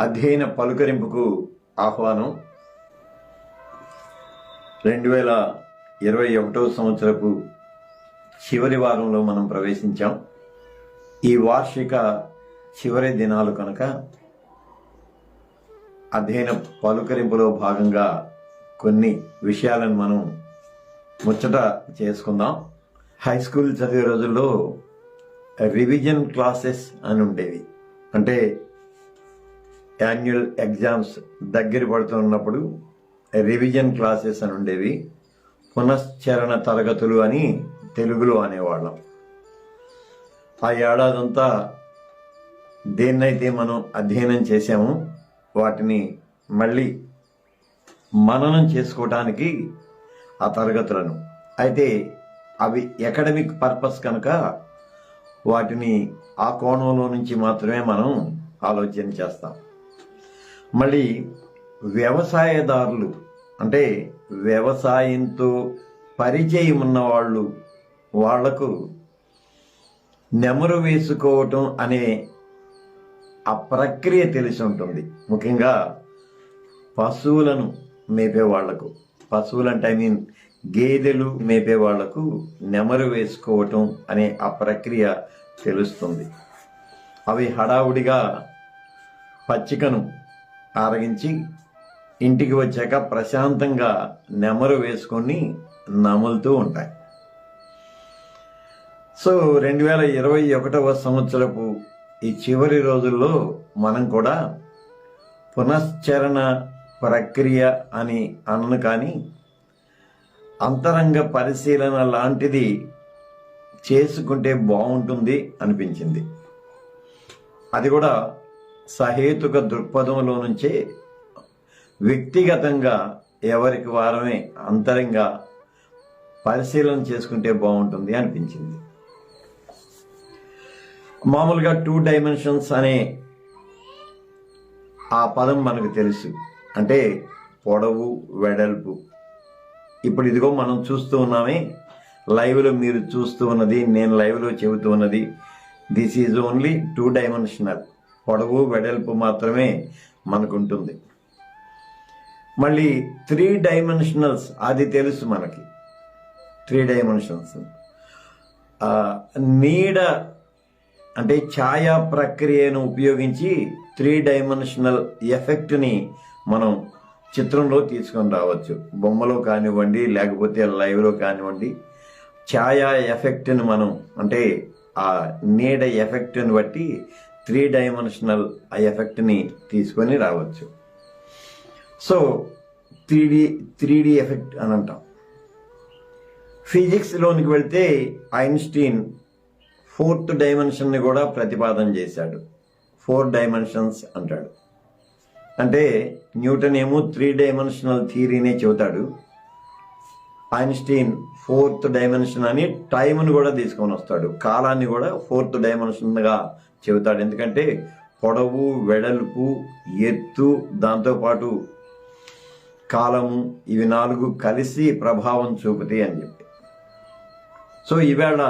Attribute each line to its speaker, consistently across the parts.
Speaker 1: అధ్యయన పలుకరింపుకు ఆహ్వానం. 2021 సంవత్సరపు చివరి వారంలో మనం ప్రవేశించాం. ఈ వార్షిక చివరి దినాలు కనుక అధ్యయన పలుకరింపులో భాగంగా కొన్ని విషయాలను మనం ముచ్చట చేసుకుందాం. హై స్కూల్ చదివే రోజుల్లో రివిజన్ క్లాసెస్ అని ఉండేవి. అంటే యాన్యువల్ ఎగ్జామ్స్ దగ్గర పడుతున్నప్పుడు రివిజన్ క్లాసెస్ అని ఉండేవి. పునశ్చరణ తరగతులు అని తెలుగులో అనేవాళ్ళం. ఆ ఏడాదంతా దేన్నైతే మనం అధ్యయనం చేశామో వాటిని మళ్ళీ మననం చేసుకోవటానికి ఆ తరగతులను, అయితే అవి అకాడమిక్ పర్పస్ కనుక వాటిని ఆ కోణంలో నుంచి మాత్రమే మనం ఆలోచన చేస్తాం. మళ్ళీ వ్యవసాయదారులు అంటే వ్యవసాయంతో పరిచయం ఉన్నవాళ్ళు, వాళ్లకు నెమరు వేసుకోవటం అనే ఆ ప్రక్రియ తెలిసి ఉంటుంది. ముఖ్యంగా పశువులను మేపేవాళ్లకు, పశువులంటే ఐ మీన్ గేదెలు మేపేవాళ్లకు నెమరు వేసుకోవటం అనే ఆ ప్రక్రియ తెలుస్తుంది. అవి హడావుడిగా పచ్చికను ఆరగించి ఇంటికి వచ్చాక ప్రశాంతంగా నెమరు వేసుకొని నములుతూ ఉంటాయి. సో 2021 సంవత్సరపు ఈ చివరి రోజుల్లో మనం కూడా పునశ్చరణ ప్రక్రియ అని అనను, కానీ అంతరంగ పరిశీలన లాంటిది చేసుకుంటే బాగుంటుంది అనిపించింది. అది కూడా సహేతుక దృక్పథంలో నుంచే వ్యక్తిగతంగా ఎవరికి వారమే అంతరంగా పరిశీలన చేసుకుంటే బాగుంటుంది అనిపించింది. మామూలుగా 2 డైమెన్షన్స్ అనే ఆ పదం మనకు తెలుసు. అంటే పొడవు, వెడల్పు. ఇప్పుడు ఇదిగో మనం చూస్తూ ఉన్నామే, లైవ్లో మీరు చూస్తూ ఉన్నది, నేను లైవ్లో చెబుతూ ఉన్నది, దిస్ ఈజ్ ఓన్లీ 2 డైమెన్షనల్. పొడవు, వెడల్పు మాత్రమే మనకుంటుంది. మళ్ళీ 3 డైమెన్షనల్స్ అది తెలుసు మనకి. 3 డైమెన్షన్స్ నీడ అంటే ఛాయా ప్రక్రియను ఉపయోగించి 3 డైమెన్షనల్ ఎఫెక్ట్ని మనం చిత్రంలో తీసుకొని రావచ్చు. బొమ్మలో కానివ్వండి, లేకపోతే లైవ్లో కానివ్వండి, ఛాయా ఎఫెక్ట్ని మనం అంటే ఆ నీడ ఎఫెక్ట్ని బట్టి 3 డైమెన్షనల్ ఆ ఎఫెక్ట్ని తీసుకొని రావచ్చు. సో 3D ఎఫెక్ట్ అని అంటాం. ఫిజిక్స్లోనికి వెళ్తే ఐన్స్టీన్ 4th డైమెన్షన్ని కూడా ప్రతిపాదన చేశాడు. 4 డైమెన్షన్స్ అంటాడు. అంటే న్యూటన్ ఏమో 3 డైమెన్షనల్ థియరీనే చెబుతాడు. ఐన్స్టీన్ 4th డైమెన్షన్ అని టైంను కూడా తీసుకొని వస్తాడు. కాలాన్ని కూడా 4th డైమెన్షన్గా చెబుతాడు. ఎందుకంటే పొడవు, వెడల్పు, ఎత్తు, దాంతోపాటు కాలము, ఇవి 4 కలిసి ప్రభావం చూపుతాయి అని చెప్పి. సో ఈవేళ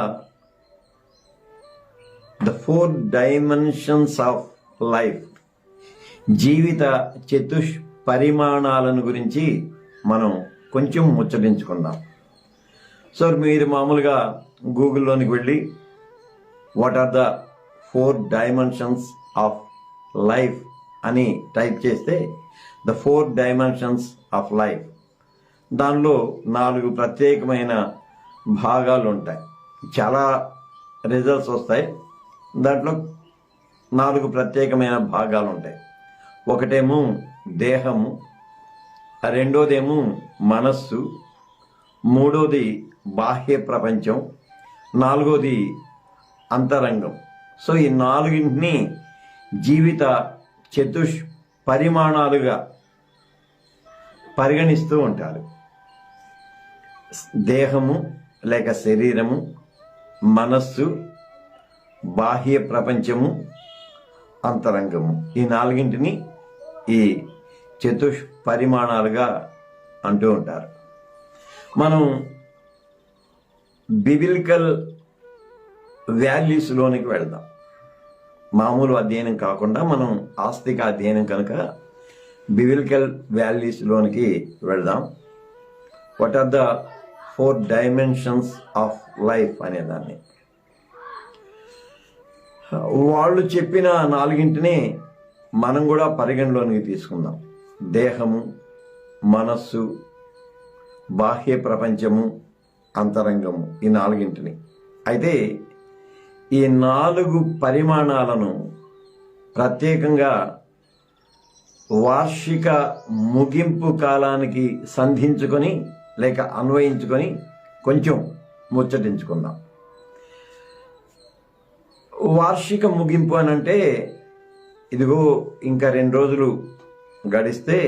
Speaker 1: ద 4 డైమెన్షన్స్ ఆఫ్ లైఫ్, జీవిత చతుష్పరిమాణాలను గురించి మనం కొంచెం ముచ్చటించుకుందాం. సో మీరు మామూలుగా గూగుల్లోనికి వెళ్ళి what are the 4 dimensions of life అని టైప్ చేస్తే ద 4 డైమెన్షన్స్ ఆఫ్ లైఫ్, దానిలో 4 ప్రత్యేకమైన భాగాలు ఉంటాయి. చాలా రిజల్ట్స్ వస్తాయి. దాంట్లో 4 ప్రత్యేకమైన భాగాలు ఉంటాయి. ఒకటేమో దేహము, రెండోదేమో మనస్సు, మూడోది బాహ్య ప్రపంచం, 4వది అంతరంగం. సో ఈ 4ని జీవిత చతుష్పరిమాణాలుగా పరిగణిస్తూ ఉంటారు. దేహము లేక శరీరము, మనస్సు, బాహ్య ప్రపంచము, అంతరంగము, ఈ 4ని ఈ చతుష్పరిమాణాలుగా అంటూ ఉంటారు. మనం బిబిలికల్ వాల్యూస్లోనికి వెళ్దాం. మామూలు అధ్యయనం కాకుండా మనం ఆస్తిక అధ్యయనం కనుక బిబ్లికల్ వాల్యూస్లోనికి వెళ్దాం. What are the 4 dimensions of life అనేదాన్ని వాళ్ళు చెప్పిన 4ని మనం కూడా పరిగణలోనికి తీసుకుందాం. దేహము, మనస్సు, బాహ్య ప్రపంచము, అంతరంగము, ఈ 4ని. అయితే ఈ 4 పరిమాణాలను ప్రత్యేకంగా వార్షిక ముగింపు కాలానికి సంధించుకొని లేక అన్వయించుకొని కొంచెం ముచ్చటించుకుందాం. వార్షిక ముగింపు అనంటే ఇదిగో ఇంకా 2 రోజులు గడిస్తే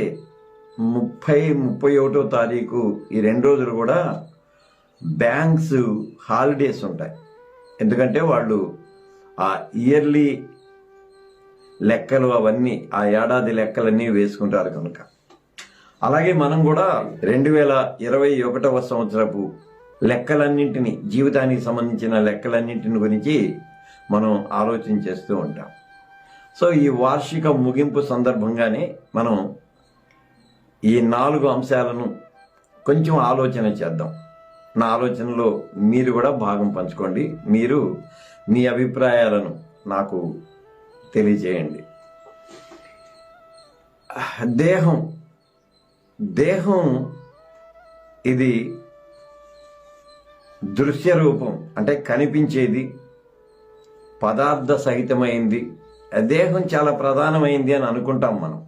Speaker 1: 30-31 తారీఖు ఈ 2 రోజులు కూడా బ్యాంక్స్ హాలిడేస్ ఉంటాయి. ఎందుకంటే వాళ్ళు ఆ ఇయర్లీ లెక్కలు అవన్నీ ఆ ఏడాది లెక్కలన్నీ వేసుకుంటారు కనుక. అలాగే మనం కూడా 2021వ సంవత్సరపు లెక్కలన్నింటినీ, జీవితానికి సంబంధించిన లెక్కలన్నింటిని గురించి మనం ఆలోచన చేస్తూ ఉంటాం. సో ఈ వార్షిక ముగింపు సందర్భంగానే మనం ఈ 4 అంశాలను కొంచెం ఆలోచన చేద్దాం. నా ఆలోచనలో మీరు కూడా భాగం పంచుకోండి. మీరు మీ అభిప్రాయాలను నాకు తెలియజేయండి. దేహం ఇది దృశ్య రూపం, అంటే కనిపించేది, పదార్థ సహితమైంది. దేహం చాలా ప్రధానమైంది అని అనుకుంటాం మనం.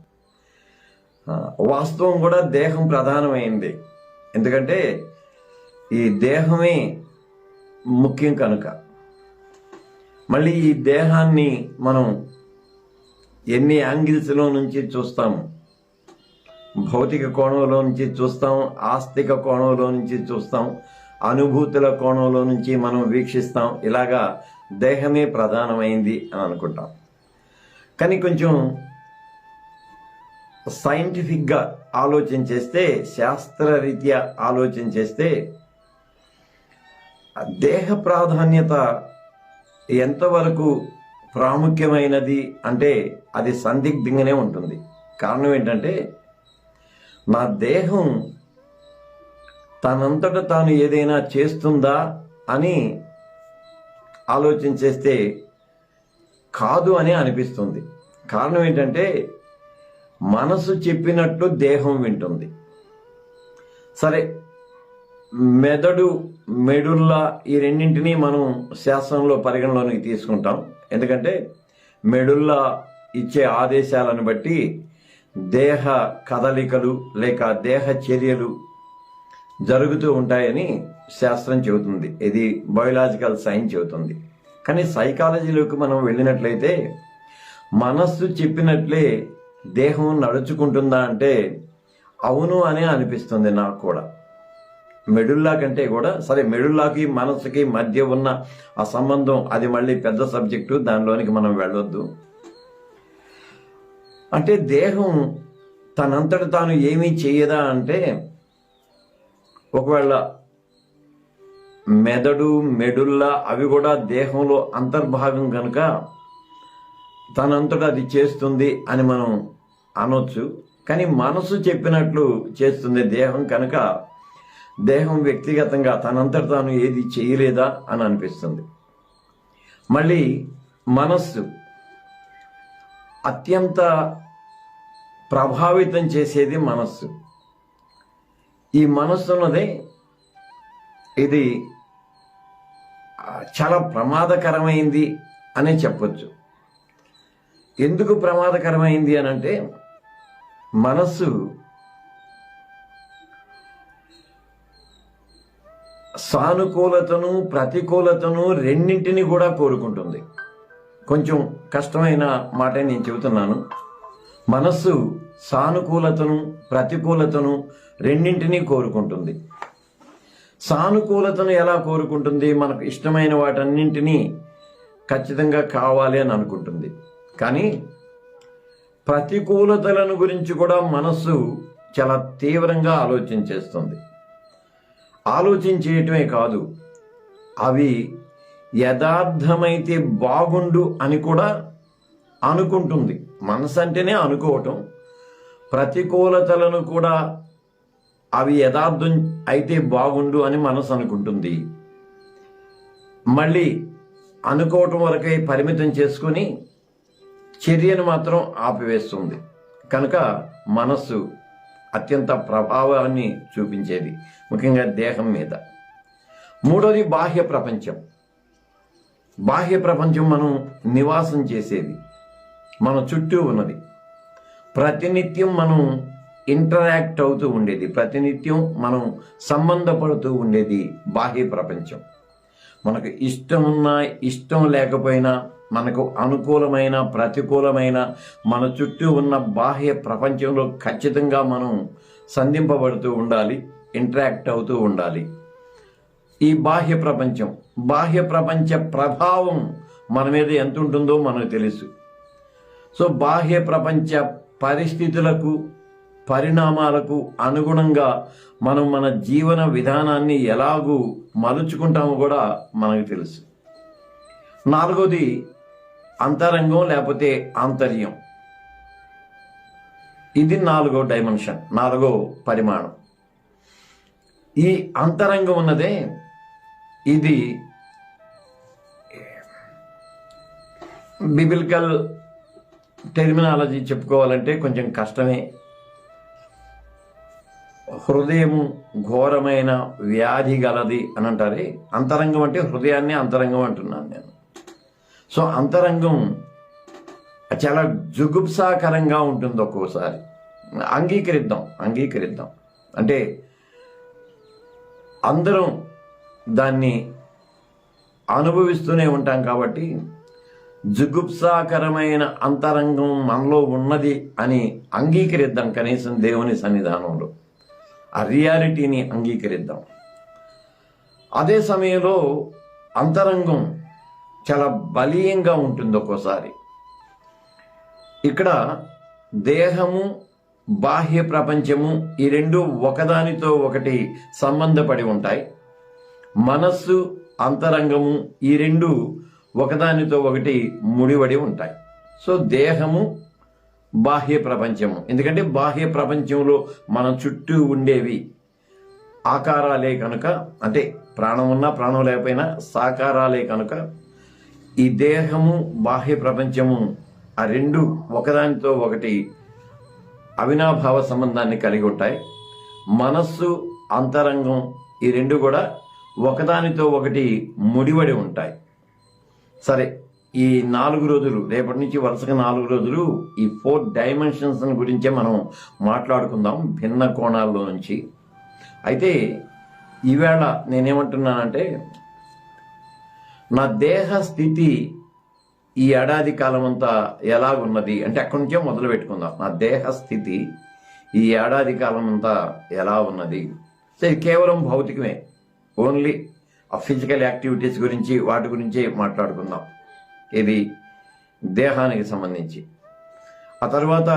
Speaker 1: వాస్తవం కూడా దేహం ప్రధానమైంది. ఎందుకంటే ఈ దేహమే ముఖ్యం కనుక. మళ్ళీ ఈ దేహాన్ని మనం ఎన్ని యాంగిల్స్లో నుంచి చూస్తాము. భౌతిక కోణంలో నుంచి చూస్తాం, ఆస్తిక కోణంలో నుంచి చూస్తాం, అనుభూతుల కోణంలో నుంచి మనం వీక్షిస్తాం. ఇలాగా దేహమే ప్రధానమైంది అని అనుకుంటాం. కానీ కొంచెం సైంటిఫిక్గా ఆలోచన చేస్తే, శాస్త్రరీత్యా ఆలోచన చేస్తే దేహ ప్రాధాన్యత ఎంతవరకు ప్రాముఖ్యమైనది అంటే అది సందిగ్ధంగానే ఉంటుంది. కారణం ఏంటంటే నా దేహం తనంతట తాను ఏదైనా చేస్తుందా అని ఆలోచన చేస్తే కాదు అని అనిపిస్తుంది. కారణం ఏంటంటే మనసు చెప్పినట్టు దేహం వింటుంది. సరే, మెదడు, మెడుల్లా ఈ రెండింటినీ మనం శాస్త్రంలో పరిగణలోనికి తీసుకుంటాం. ఎందుకంటే మెడుల్లా ఇచ్చే ఆదేశాలను బట్టి దేహ కదలికలు లేక దేహ చర్యలు జరుగుతూ ఉంటాయని శాస్త్రం చెబుతుంది. ఇది బయోలాజికల్ సైన్స్ చెబుతుంది. కానీ సైకాలజీలోకి మనం వెళ్ళినట్లయితే మనస్సు చెప్పినట్లే దేహం నడుచుకుంటుందా అంటే అవును అనే అనిపిస్తుంది నాకు కూడా. మెడుల్లా కంటే కూడా, సరే మెడుల్లాకి మనస్సుకి మధ్య ఉన్న ఆ సంబంధం అది మళ్ళీ పెద్ద సబ్జెక్టు, దానిలోనికి మనం వెళ్ళొద్దు. అంటే దేహం తనంతట తాను ఏమీ చేయదా అంటే, ఒకవేళ మెదడు, మెడుల్లా అవి కూడా దేహంలో అంతర్భాగం కనుక తనంతట అది చేస్తుంది అని మనం అనొచ్చు. కానీ మనసు చెప్పినట్లు చేస్తుంది దేహం కనుక దేహం వ్యక్తిగతంగా తనంతట తాను ఏది చేయలేదా అని అనిపిస్తుంది. మళ్ళీ మనస్సు అత్యంత ప్రభావితం చేసేది మనస్సు. ఈ మనస్సు ఉన్నదే ఇది చాలా ప్రమాదకరమైంది అనే చెప్పొచ్చు. ఎందుకు ప్రమాదకరమైంది అని అంటే, మనస్సు సానుకూలతను ప్రతికూలతను రెండింటిని కూడా కోరుకుంటుంది. కొంచెం కష్టమైన మాట నేను చెబుతున్నాను. మనస్సు సానుకూలతను ప్రతికూలతను రెండింటినీ కోరుకుంటుంది. సానుకూలతను ఎలా కోరుకుంటుంది? మనకు ఇష్టమైన వాటన్నింటినీ ఖచ్చితంగా కావాలి అని అనుకుంటుంది. కానీ ప్రతికూలతలను గురించి కూడా మనస్సు చాలా తీవ్రంగా ఆలోచన చేస్తుంది. ఆలోచన చేయటమే కాదు, అవి యథార్థమైతే బాగుండు అని కూడా అనుకుంటుంది. మనసు అంటేనే అనుకోవటం. ప్రతికూలతలను కూడా అవి యథార్థం అయితే బాగుండు అని మనసు అనుకుంటుంది. మళ్ళీ అనుకోవటం వరకే పరిమితం చేసుకుని చర్యను మాత్రం ఆపివేస్తుంది. కనుక మనస్సు అత్యంత ప్రభావాన్ని చూపించేది, ముఖ్యంగా దేహం మీద. మూడోది బాహ్య ప్రపంచం. బాహ్య ప్రపంచం మనం నివాసం చేసేది, మన చుట్టూ ఉన్నది. ప్రతినిత్యం మనం ఇంటరాక్ట్ అవుతూ ఉండేది, ప్రతినిత్యం మనం సంబంధపడుతూ ఉండేది బాహ్య ప్రపంచం. మనకు ఇష్టం ఉన్నా ఇష్టం లేకపోయినా, మనకు అనుకూలమైన ప్రతికూలమైన మన చుట్టూ ఉన్న బాహ్య ప్రపంచంలో ఖచ్చితంగా మనం సంధింపబడుతూ ఉండాలి, ఇంటరాక్ట్ అవుతూ ఉండాలి. ఈ బాహ్య ప్రపంచ ప్రభావం మన మీద ఎంత ఉంటుందో మనకు తెలుసు. సో బాహ్య ప్రపంచ పరిస్థితులకు, పరిణామాలకు అనుగుణంగా మనం మన జీవన విధానాన్ని ఎలాగూ మలుచుకుంటామో కూడా మనకు తెలుసు. నాలుగోది అంతరంగం లేకపోతే ఆంతర్యం. ఇది 4వ డైమెన్షన్, 4వ పరిమాణం. ఈ అంతరంగం ఉన్నదే, ఇది బిబిలికల్ టెర్మినాలజీ చెప్పుకోవాలంటే కొంచెం కష్టమే. హృదయము ఘోరమైన వ్యాధి గలది అని అంటారే. అంతరంగం అంటే హృదయాన్ని అంతరంగం అంటున్నాను నేను. సో అంతరంగం చాలా జుగుప్సాకరంగా ఉంటుంది ఒక్కోసారి. అంగీకరిద్దాం. అంటే అందరం దాన్ని అనుభవిస్తూనే ఉంటాం కాబట్టి జుగుప్సాకరమైన అంతరంగం మనలో ఉన్నది అని అంగీకరిద్దాం. కనీసం దేవుని సన్నిధానంలో ఆ రియాలిటీని అంగీకరిద్దాం. అదే సమయంలో అంతరంగం చాలా బలీయంగా ఉంటుంది ఒక్కోసారి. ఇక్కడ దేహము, బాహ్య ప్రపంచము ఈ రెండు ఒకదానితో ఒకటి సంబంధపడి ఉంటాయి. మనస్సు, అంతరంగము ఈ రెండు ఒకదానితో ఒకటి ముడిపడి ఉంటాయి. సో దేహము, బాహ్య ప్రపంచము, ఎందుకంటే బాహ్య ప్రపంచంలో మన చుట్టూ ఉండేవి ఆకారాలే కనుక, అంటే ప్రాణం ఉన్నా ప్రాణం లేకపోయినా సాకారాలే కనుక ఈ దేహము, బాహ్య ప్రపంచము ఆ రెండు ఒకదానితో ఒకటి అవినాభావ సంబంధాన్ని కలిగి ఉంటాయి. మనస్సు, అంతరంగం ఈ రెండు కూడా ఒకదానితో ఒకటి ముడిపడి ఉంటాయి. సరే, ఈ 4 రోజులు, రేపటి నుంచి వరుసగా 4 రోజులు ఈ 4 డైమెన్షన్స్ గురించే మనం మాట్లాడుకుందాం భిన్న కోణాల్లో నుంచి. అయితే ఈవేళ నేనేమంటున్నానంటే, నా దేహ స్థితి ఈ ఏడాది కాలం అంతా ఎలాగున్నది అంటే అక్కడి నుంచే మొదలు పెట్టుకుందాం. నా దేహ స్థితి ఈ ఏడాది కాలం అంతా ఎలా ఉన్నది. సో ఇది కేవలం భౌతికమే, ఓన్లీ ఆ ఫిజికల్ యాక్టివిటీస్ గురించి, వాటి గురించే మాట్లాడుకుందాం. ఇది దేహానికి సంబంధించి. ఆ తర్వాత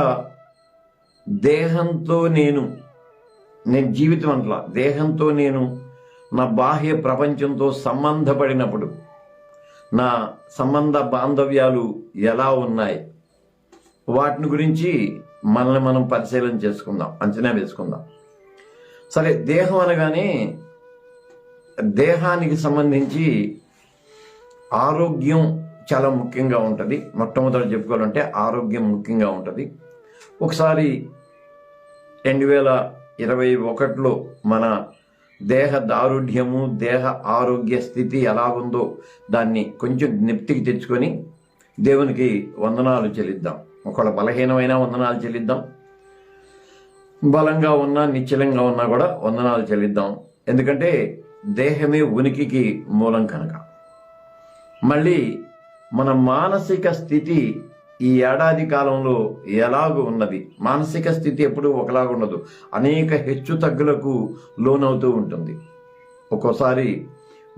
Speaker 1: దేహంతో నేను జీవితం అంట్లా, దేహంతో నేను నా బాహ్య ప్రపంచంతో సంబంధపడినప్పుడు నా సంబంధ బాంధవ్యాలు ఎలా ఉన్నాయి, వాటిని గురించి మనల్ని మనం పరిశీలన చేసుకుందాం, అంచనా వేసుకుందాం. సరే, దేహం అనగానే దేహానికి సంబంధించి ఆరోగ్యం చాలా ముఖ్యంగా ఉంటుంది. మొట్టమొదటి చెప్పుకోవాలంటే ఆరోగ్యం ముఖ్యంగా ఉంటుంది. ఒకసారి 2021లో మన దేహ దారుఢ్యము, దేహ ఆరోగ్య స్థితి ఎలా ఉందో దాన్ని కొంచెం జ్ఞప్తికి తెచ్చుకొని దేవునికి వందనాలు చెల్లిద్దాం. ఒకవేళ బలహీనమైన వందనాలు చెల్లిద్దాం, బలంగా ఉన్నా నిశ్చలంగా ఉన్నా కూడా వందనాలు చెల్లిద్దాం. ఎందుకంటే దేహమే ఉనికికి మూలం కనుక. మళ్ళీ మన మానసిక స్థితి ఈ ఏడాది కాలంలో ఎలాగూ ఉన్నది. మానసిక స్థితి ఎప్పుడూ ఒకలాగా ఉండదు, అనేక హెచ్చు తగ్గులకు లోనవుతూ ఉంటుంది. ఒక్కోసారి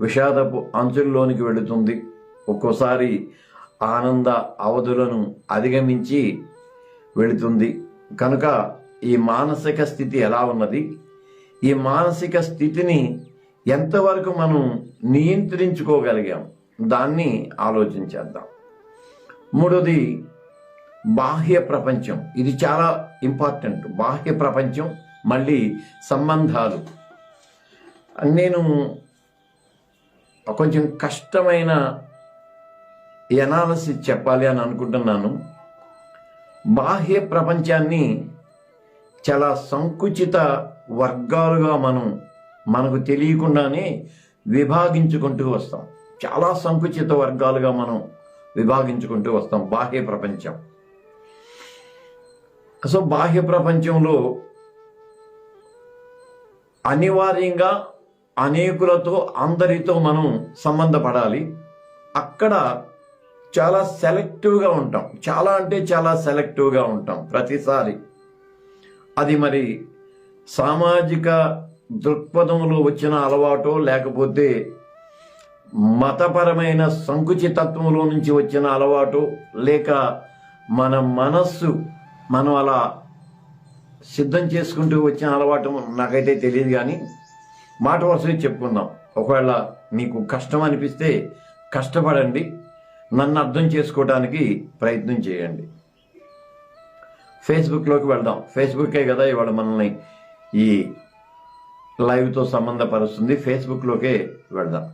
Speaker 1: విషాదపు అంచుల్లోనికి వెళుతుంది, ఒక్కోసారి ఆనంద అవధులను అధిగమించి వెళుతుంది. కనుక ఈ మానసిక స్థితి ఎలా ఉన్నది, ఈ మానసిక స్థితిని ఎంతవరకు మనం నియంత్రించుకోగలిగాం, దాన్ని ఆలోచించేద్దాం. మూడోది బాహ్య ప్రపంచం, ఇది చాలా ఇంపార్టెంట్. బాహ్య ప్రపంచం, మళ్ళీ సంబంధాలు. నేను కొంచెం కష్టమైన ఎనాలిసిస్ చెప్పాలి అని అనుకుంటున్నాను. బాహ్య ప్రపంచాన్ని చాలా సంకుచిత వర్గాలుగా మనకు తెలియకుండానే విభాగించుకుంటూ వస్తాం. చాలా సంకుచిత వర్గాలుగా మనం విభాగించుకుంటూ వస్తాం బాహ్య ప్రపంచం. సో బాహ్య ప్రపంచంలో అనివార్యంగా అనేకులతో, అందరితో మనం సంబంధపడాలి. అక్కడ చాలా సెలెక్టివ్గా ఉంటాం. చాలా అంటే చాలా సెలెక్టివ్గా ఉంటాం ప్రతిసారి. అది మరి సామాజిక దృక్పథంలో వచ్చిన అలవాటో, లేకపోతే మతపరమైన సంకుచితత్వంలో నుంచి వచ్చిన అలవాటు, లేక మన మనస్సు మనం అలా సిద్ధం చేసుకుంటూ వచ్చిన అలవాటు నాకైతే తెలియదు. కానీ మాట వరుసగా చెప్పుకుందాం. ఒకవేళ మీకు కష్టం అనిపిస్తే కష్టపడండి, నన్ను అర్థం చేసుకోవడానికి ప్రయత్నం చేయండి. ఫేస్బుక్లోకి వెళ్దాం. ఫేస్బుకే కదా ఇవాళ మనల్ని ఈ లైవ్తో సంబంధపరుస్తుంది. ఫేస్బుక్లోకే వెళ్దాం.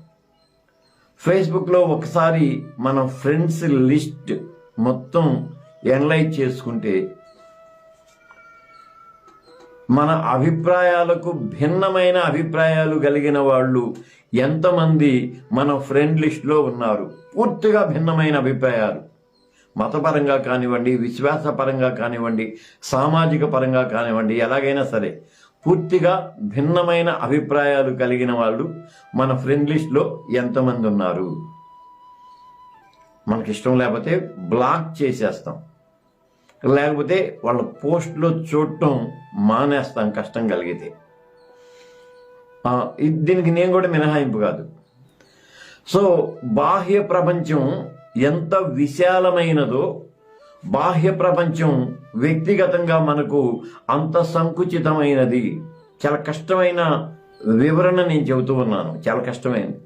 Speaker 1: ఫేస్బుక్లో ఒకసారి మన ఫ్రెండ్స్ లిస్ట్ మొత్తం ఎనలైజ్ చేసుకుంటే మన అభిప్రాయాలకు భిన్నమైన అభిప్రాయాలు కలిగిన వాళ్ళు ఎంతమంది మన ఫ్రెండ్ లిస్ట్లో ఉన్నారు. పూర్తిగా భిన్నమైన అభిప్రాయాలు, మతపరంగా కానివ్వండి, విశ్వాసపరంగా కానివ్వండి, సామాజిక పరంగా కానివ్వండి, ఎలాగైనా సరే పూర్తిగా భిన్నమైన అభిప్రాయాలు కలిగిన వాళ్ళు మన ఫ్రెండ్ లిస్ట్లో ఎంతమంది ఉన్నారు. మనకిష్టం లేకపోతే బ్లాక్ చేసేస్తాం, లేకపోతే వాళ్ళ పోస్ట్లో చూడటం మానేస్తాం కష్టం కలిగితే. దీనికి నేను కూడా మినహాయింపు కాదు. సో బాహ్య ప్రపంచం ఎంత విశాలమైనదో, బాహ్య ప్రపంచం వ్యక్తిగతంగా మనకు అంత సంకుచితమైనది. చాలా కష్టమైన వివరణ నేను చెబుతూ ఉన్నాను, చాలా కష్టమైనది.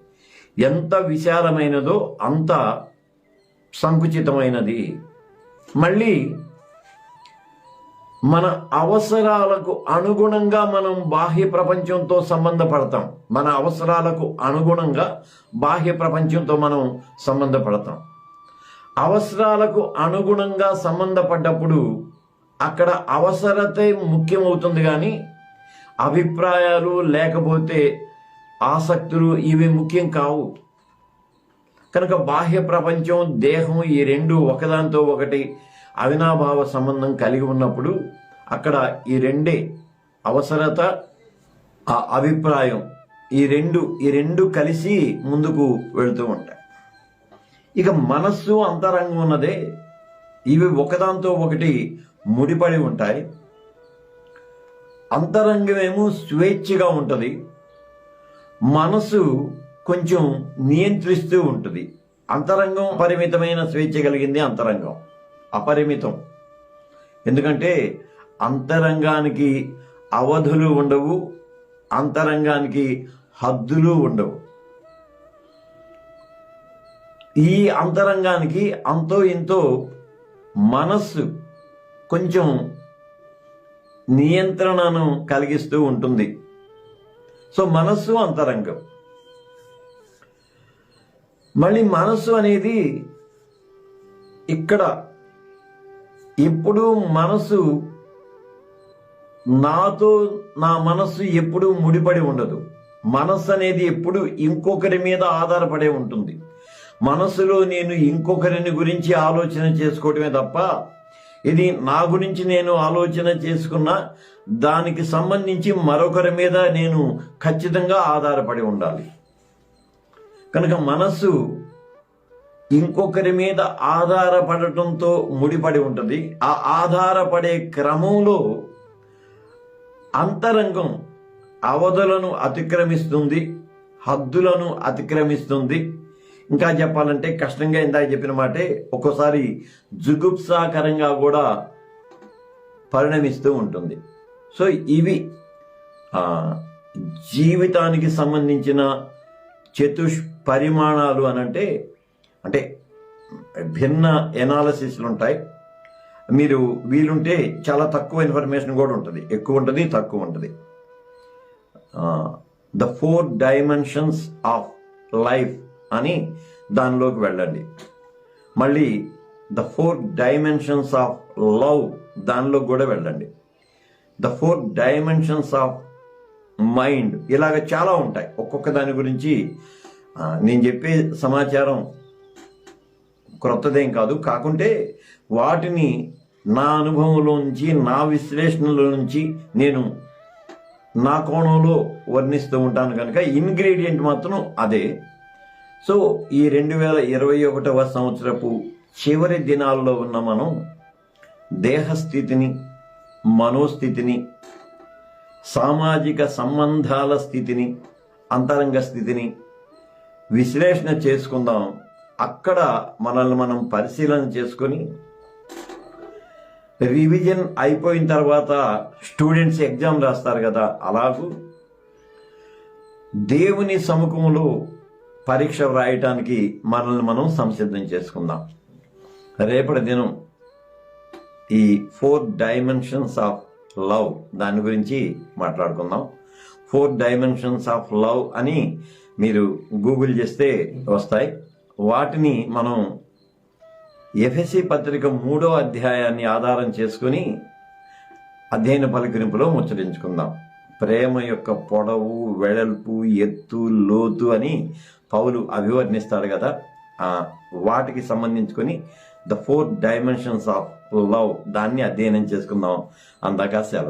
Speaker 1: ఎంత విశాలమైనదో అంత సంకుచితమైనది. మళ్ళీ మన అవసరాలకు అనుగుణంగా మనం బాహ్య ప్రపంచంతో సంబంధపడతాం. మన అవసరాలకు అనుగుణంగా బాహ్య ప్రపంచంతో మనం సంబంధపడతాం. అవసరాలకు అనుగుణంగా సంబంధపడ్డప్పుడు అక్కడ అవసరతే ముఖ్యమవుతుంది, కానీ అభిప్రాయాలు లేకపోతే ఆసక్తులు ఇవి ముఖ్యం కావు. కనుక బాహ్య ప్రపంచం, దేహం ఈ రెండు ఒకదాంతో ఒకటి అవినాభావ సంబంధం కలిగి ఉన్నప్పుడు అక్కడ ఈ రెండే, అవసరత, ఆ అభిప్రాయం, ఈ రెండు కలిసి ముందుకు వెళుతూ ఉంటాయి. ఇక మనస్సు, అంతరంగం ఉన్నదే, ఇవి ఒకదాంతో ఒకటి ముడిపడి ఉంటాయి. అంతరంగమేమో స్వేచ్ఛగా ఉంటుంది, మనసు కొంచెం నియంత్రిస్తూ ఉంటుంది. అంతరంగం పరిమితమైన స్వేచ్ఛ కలిగింది, అంతరంగం అపరిమితం. ఎందుకంటే అంతరంగానికి అవధులు ఉండవు, అంతరంగానికి హద్దులు ఉండవు. ఈ అంతరంగానికి అంతో ఇంతో మనస్సు కొంచెం నియంత్రణను కలిగిస్తూ ఉంటుంది. సో మనస్సు, అంతరంగం. మళ్ళీ మనస్సు అనేది ఇక్కడ ఎప్పుడూ మనసు, నా మనస్సు ఎప్పుడూ ముడిపడి ఉండదు. మనస్సు అనేది ఎప్పుడు ఇంకొకరి మీద ఆధారపడే ఉంటుంది. మనస్సులో నేను ఇంకొకరిని గురించి ఆలోచన చేసుకోవటమే తప్ప, ఇది నా గురించి నేను ఆలోచన చేసుకున్న దానికి సంబంధించి మరొకరి మీద నేను ఖచ్చితంగా ఆధారపడి ఉండాలి. కనుక మనస్సు ఇంకొకరి మీద ఆధారపడటంతో ముడిపడి ఉంటుంది. ఆ ఆధారపడే క్రమంలో అంతరంగం అవధులను అతిక్రమిస్తుంది, హద్దులను అతిక్రమిస్తుంది. ఇంకా చెప్పాలంటే కష్టంగా ఇందాక చెప్పిన మాటే ఒక్కోసారి జుగుప్సాకరంగా కూడా పరిణమిస్తూ ఉంటుంది. సో ఇవి జీవితానికి సంబంధించిన చతుష్పరిమాణాలు అంటే భిన్న ఎనాలసిస్లు ఉంటాయి. మీరు వీలుంటే చాలా తక్కువ ఇన్ఫర్మేషన్ కూడా ఉంటుంది, ఎక్కువ ఉంటుంది, తక్కువ ఉంటుంది. ద 4 డైమెన్షన్స్ ఆఫ్ లైఫ్ అని దానిలోకి వెళ్ళండి. మళ్ళీ ద 4 డైమెన్షన్స్ ఆఫ్ లవ్ దానిలోకి కూడా వెళ్ళండి. ద 4 డైమెన్షన్స్ ఆఫ్ మైండ్, ఇలాగ చాలా ఉంటాయి. ఒక్కొక్క దాని గురించి నేను చెప్పే సమాచారం క్రొత్తదేం కాదు, కాకుంటే వాటిని నా అనుభవంలో నుంచి, నా విశ్లేషణలో నుంచి నేను నా కోణంలో వర్ణిస్తూ ఉంటాను కనుక ఇంగ్రీడియంట్ మాత్రం అదే. సో ఈ 2021వ సంవత్సరపు చివరి దినాల్లో ఉన్న మనం దేహస్థితిని, మనోస్థితిని, సామాజిక సంబంధాల స్థితిని, అంతరంగ స్థితిని విశ్లేషణ చేసుకుందాం. అక్కడ మనల్ని మనం పరిశీలన చేసుకొని రివిజన్ అయిపోయిన తర్వాత స్టూడెంట్స్ ఎగ్జామ్ రాస్తారు కదా, అలాగూ దేవుని సముఖంలో పరీక్ష వ్రాయటానికి మనల్ని మనం సంసిద్ధం చేసుకుందాం. రేపటి దినం ఈ 4 డైమెన్షన్స్ ఆఫ్ లవ్ దాని గురించి మాట్లాడుకుందాం. 4 డైమెన్షన్స్ ఆఫ్ లవ్ అని మీరు గూగుల్ చేస్తే వస్తాయి. వాటిని మనం ఎఫెసీ పత్రిక 3వ అధ్యాయాన్ని ఆధారం చేసుకుని అధ్యయన పలకరింపులో ముచ్చరించుకుందాం. ప్రేమ యొక్క పొడవు, వెడల్పు, ఎత్తు, లోతు అని పౌలు అభివర్ణిస్తాడు కదా, వాటికి సంబంధించుకొని ద 4 డైమెన్షన్స్ ఆఫ్ లవ్ దాన్ని అధ్యయనం చేసుకుందాం. అందాక సెలవు.